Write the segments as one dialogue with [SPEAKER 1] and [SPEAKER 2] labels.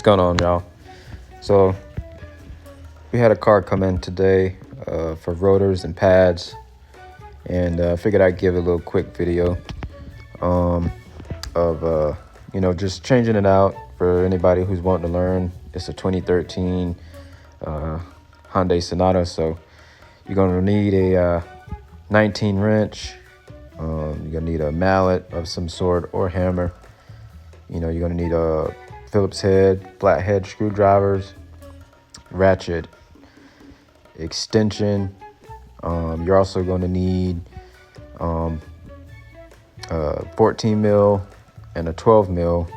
[SPEAKER 1] going on, y'all? So we had a car come in today for rotors and pads, and figured I'd give a little quick video of just changing it out for anybody who's wanting to learn. It's a 2013 Hyundai Sonata, so you're gonna need a 19 wrench. You're gonna need a mallet of some sort or hammer. You're gonna need a Phillips head, flathead screwdrivers, ratchet, extension. You're also going to need 14 mil and a 12 mil,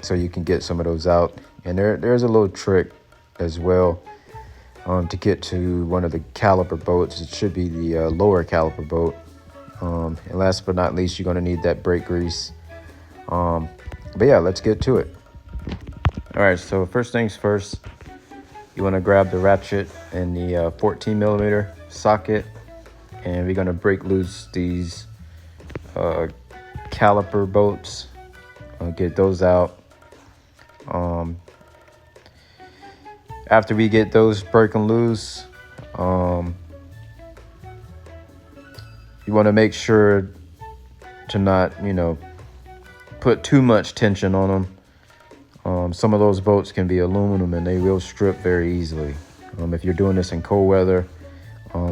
[SPEAKER 1] so you can get some of those out. And there's a little trick as well to get to one of the caliper bolts. It should be the lower caliper bolt. And last but not least, you're going to need that brake grease. But yeah, let's get to it. All right, so first things first, you want to grab the ratchet and the 14 millimeter socket, and we're going to break loose these caliper bolts. Get those out. After we get those broken loose, you want to make sure to not, put too much tension on them. Some of those bolts can be aluminum and they will strip very easily. If you're doing this in cold weather,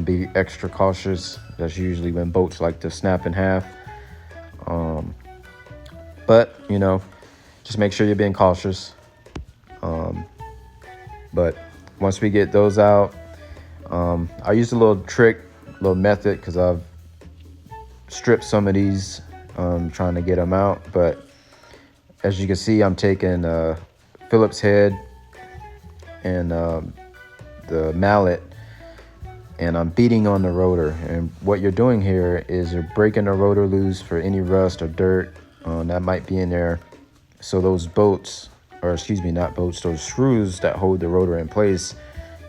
[SPEAKER 1] be extra cautious. That's usually when bolts like to snap in half. But just make sure you're being cautious. But once we get those out, I used a little trick, little method, because I've stripped some of these, trying to get them out. But as you can see, I'm taking Phillips head and the mallet, and I'm beating on the rotor. And what you're doing here is you're breaking the rotor loose for any rust or dirt that might be in there. So those bolts, or excuse me, not bolts, those screws that hold the rotor in place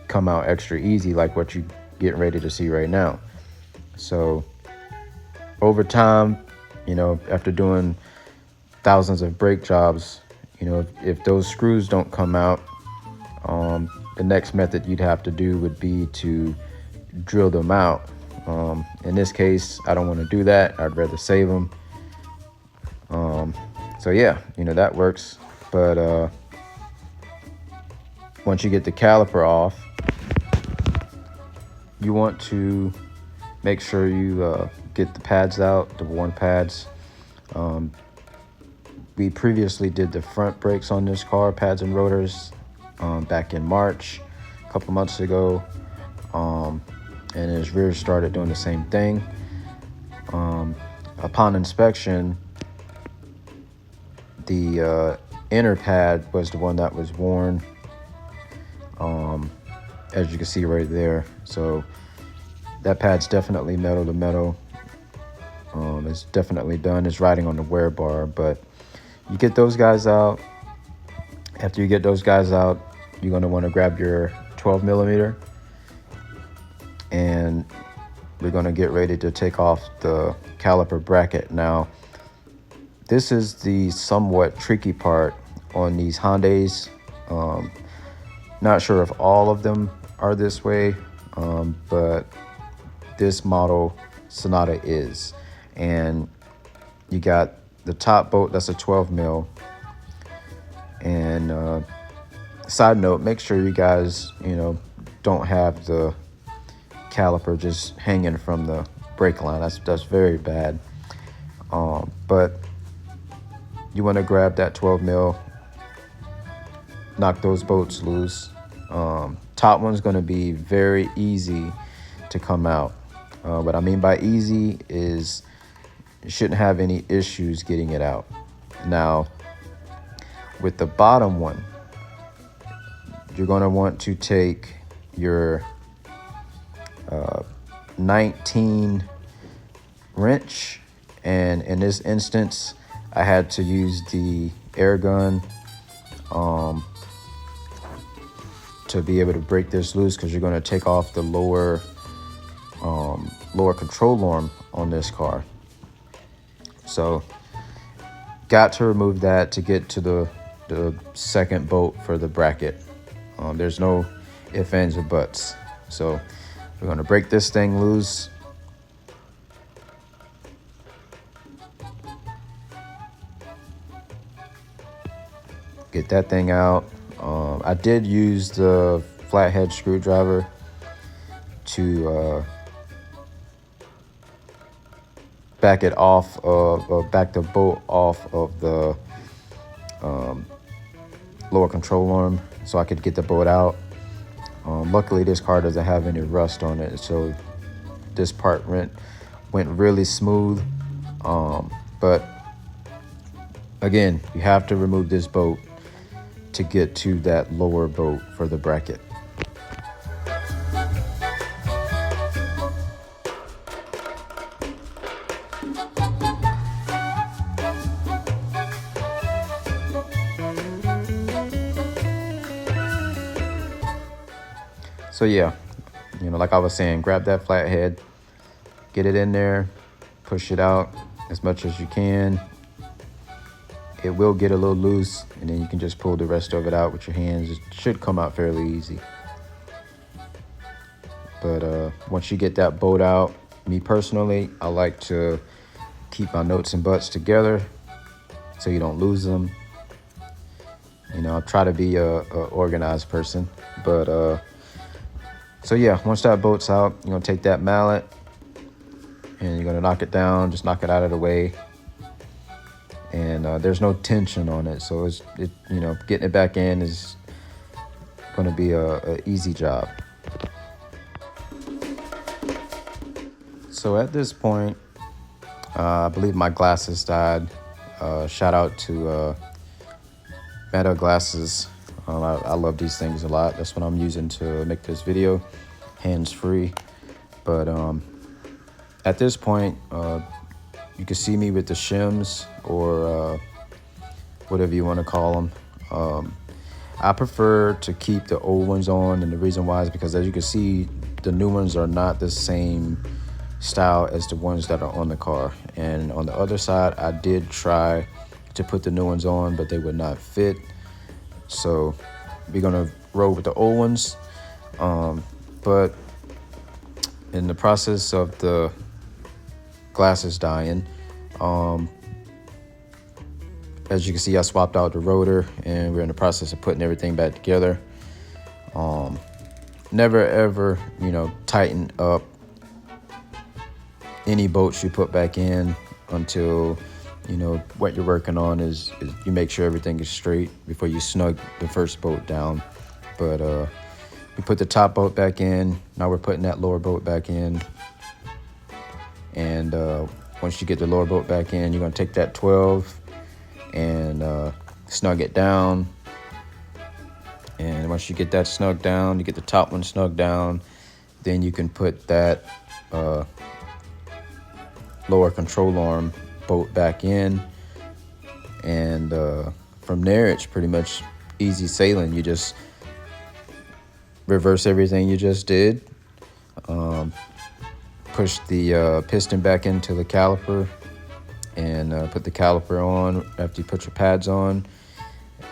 [SPEAKER 1] come out extra easy, like what you're getting ready to see right now. So over time, after doing thousands of brake jobs, if those screws don't come out, the next method you'd have to do would be to drill them out. In this case, I don't want to do that. I'd rather save them. So yeah, that works. But once you get the caliper off, you want to make sure you get the pads out, the worn pads. We previously did the front brakes on this car, pads and rotors, back in March, a couple months ago. And his rear started doing the same thing. Upon inspection, the inner pad was the one that was worn, as you can see right there. So that pad's definitely metal to metal. It's definitely done. It's riding on the wear bar. But you get those guys out. After you get those guys out, you're going to want to grab your 12 millimeter, and we're going to get ready to take off the caliper bracket. Now, this is the somewhat tricky part on these Hyundais. Not sure if all of them are this way, but this model Sonata is. And you got the top bolt, that's a 12 mil. And side note, make sure you guys, don't have the caliper just hanging from the brake line. That's very bad. But you want to grab that 12 mil, knock those bolts loose. Top one's going to be very easy to come out. What I mean by easy is you shouldn't have any issues getting it out. Now, with the bottom one, you're going to want to take your 19 wrench, and in this instance, I had to use the air gun to be able to break this loose, because you're going to take off the lower control arm on this car. So got to remove that to get to the second bolt for the bracket. There's no ifs, ands, or buts. So we're gonna break this thing loose. Get that thing out. I did use the flathead screwdriver to back it off of, back the bolt off of the lower control arm so I could get the bolt out. Luckily this car doesn't have any rust on it, so this part went really smooth. But again, you have to remove this bolt to get to that lower bolt for the bracket. So yeah, like I was saying, grab that flathead, get it in there, push it out as much as you can. It will get a little loose, and then you can just pull the rest of it out with your hands. It should come out fairly easy. But once you get that bolt out, me personally, I like to keep my nuts and bolts together so you don't lose them. I try to be a organized person, but so yeah, once that bolt's out, you're gonna take that mallet and you're gonna knock it down, just knock it out of the way. And there's no tension on it, so getting it back in is gonna be a easy job. So at this point, I believe my glasses died. Shout out to Meta glasses. I love these things a lot. That's what I'm using to make this video, hands-free. But at this point, you can see me with the shims, or whatever you want to call them. I prefer to keep the old ones on, and the reason why is because, as you can see, the new ones are not the same style as the ones that are on the car. And on the other side, I did try to put the new ones on, but they would not fit. So we're gonna roll with the old ones. But in the process of the glasses dying, as you can see, I swapped out the rotor, and we're in the process of putting everything back together. Never ever, tighten up any bolts you put back in until what you're working on is you make sure everything is straight before you snug the first bolt down. But we put the top bolt back in. Now we're putting that lower bolt back in. And once you get the lower bolt back in, you're gonna take that 12 and snug it down. And once you get that snug down, you get the top one snug down, then you can put that lower control arm bolt back in. And from there, it's pretty much easy sailing. You just reverse everything you just did. Push the piston back into the caliper, and put the caliper on after you put your pads on,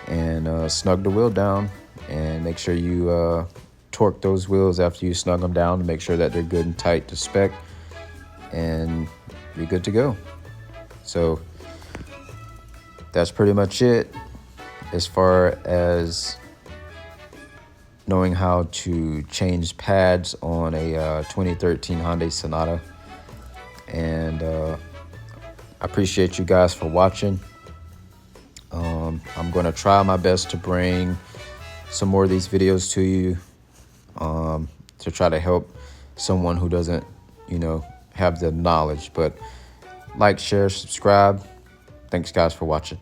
[SPEAKER 1] and snug the wheel down, and make sure you torque those wheels after you snug them down to make sure that they're good and tight to spec, and you're good to go. So that's pretty much it as far as knowing how to change pads on a 2013 Hyundai Sonata. And I appreciate you guys for watching. I'm going to try my best to bring some more of these videos to you, to try to help someone who doesn't, have the knowledge. But like, share, subscribe. Thanks guys for watching.